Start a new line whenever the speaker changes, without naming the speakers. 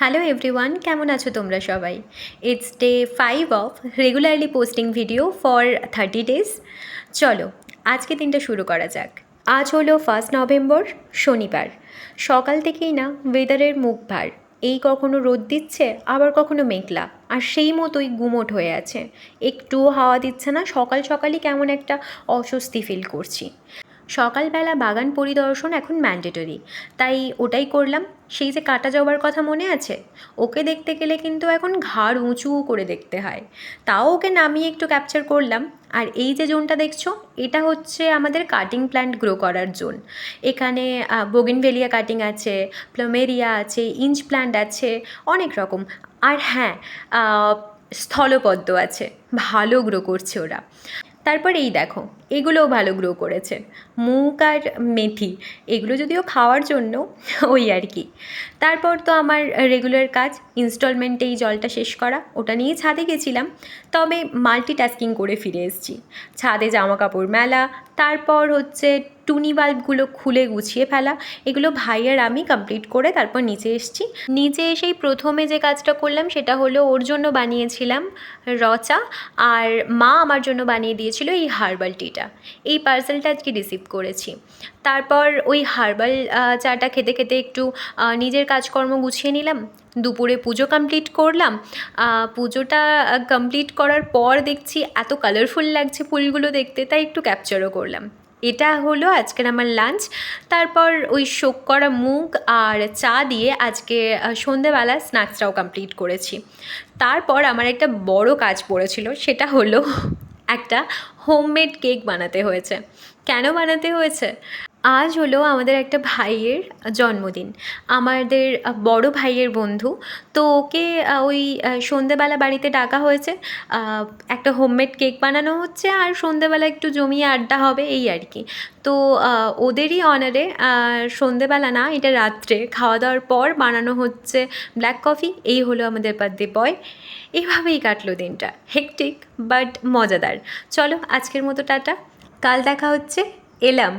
Hello everyone, কেমন আছো তোমরা সবাই? It's day 5 of regularly posting video for 30 days. চলো আজকে দিনটা শুরু করা যাক। আজ হলো 1 নভেম্বর, শনিবার। সকাল থেকেই না ওয়েদারের মুখ ভার। এই কখনো রোদ দিচ্ছে, আবার কখনো মেঘলা, আর সেই মতোই গুমোট হয়ে আছে। একটুও হাওয়া দিচ্ছে না। সকাল সকালই কেমন একটা অস্বস্তি ফিল করছি। সকালবেলা বাগান পরিদর্শন এখন ম্যান্ডেটরি, তাই ওটাই করলাম। সেই যে কাটা জবার কথা মনে আছে? ওকে দেখতে গেলে কিন্তু এখন ঘাড় উঁচু করে দেখতে হয়। তাও ওকে নামিয়ে একটু ক্যাপচার করলাম। আর এই যে জোনটা দেখছো, এটা হচ্ছে আমাদের কাটিং প্ল্যান্ট গ্রো করার জোন। এখানে বোগেনভেলিয়া কাটিং আছে, প্লুমেরিয়া আছে, ইঞ্চ প্ল্যান্ট আছে, অনেক রকম। আর হ্যাঁ, স্থলপদ্ম আছে। ভালো গ্রো করছে ওরা। তারপর এই দেখো, এগুলোও ভালো গ্রো করেছে। মুগ আর মেথি, এগুলো যদিও খাওয়ার জন্য, ওই আর কি। তারপর তো আমার রেগুলার কাজ ইনস্টলমেন্টেই জলটা শেষ করা, ওটা নিয়ে ছাদে গেছিলাম। তবে মাল্টিটাস্কিং করে ফিরে এসেছি। ছাদে জামা কাপড় মেলা, তারপর হচ্ছে টুনি বাল্বগুলো খুলে গুছিয়ে ফেলা, এগুলো ভাই আর আমি কমপ্লিট করে তারপর নিচে এসেছি। নিচে এসেই প্রথমে যে কাজটা করলাম সেটা হলো ওর জন্য বানিয়েছিলাম র চা, আর মা আমার জন্য বানিয়ে দিয়েছিল এই হার্বাল টিটা। এই পার্সেলটা আজকে রিসিভ করেছি। তারপর ওই হার্বাল চাটা খেতে খেতে একটু নিজের কাজকর্ম গুছিয়ে নিলাম। দুপুরে পুজো কমপ্লিট করলাম। পুজোটা কমপ্লিট করার পর দেখছি এত কালারফুল লাগছে ফুলগুলো দেখতে, তাই একটু ক্যাপচারও করলাম। এটা হলো আজকের আমার লাঞ্চ। তারপর ওই শোক করা মুগ আর চা দিয়ে আজকে সন্ধেবেলা স্ন্যাক্সটাও কমপ্লিট করেছি। তারপর আমার একটা বড় কাজ পড়েছিল, সেটা হলো একটা হোমমেড কেক বানাতে হয়েছে। কেন বানাতে হয়েছে? আজ হলো আমাদের একটা ভাইয়ের জন্মদিন, আমাদের বড় ভাইয়ের বন্ধু। তো ওকে ওই সন্ধেবেলা বাড়িতে ডাকা হয়েছে। একটা হোমমেড কেক বানানো হচ্ছে, আর সন্ধেবেলা একটু জমিয়ে আড্ডা হবে, এই আর কি। তো ওদেরই অনারে সন্ধেবেলা না, এটা রাত্রে খাওয়া দাওয়ার পর বানানো হচ্ছে ব্ল্যাক কফি। এই হলো আমাদের বার্থডে বয়। এইভাবেই কাটলো দিনটা, হেকটিক বাট মজাদার। চলো আজকের মতো টাটা, কাল দেখা হচ্ছে। এলাম।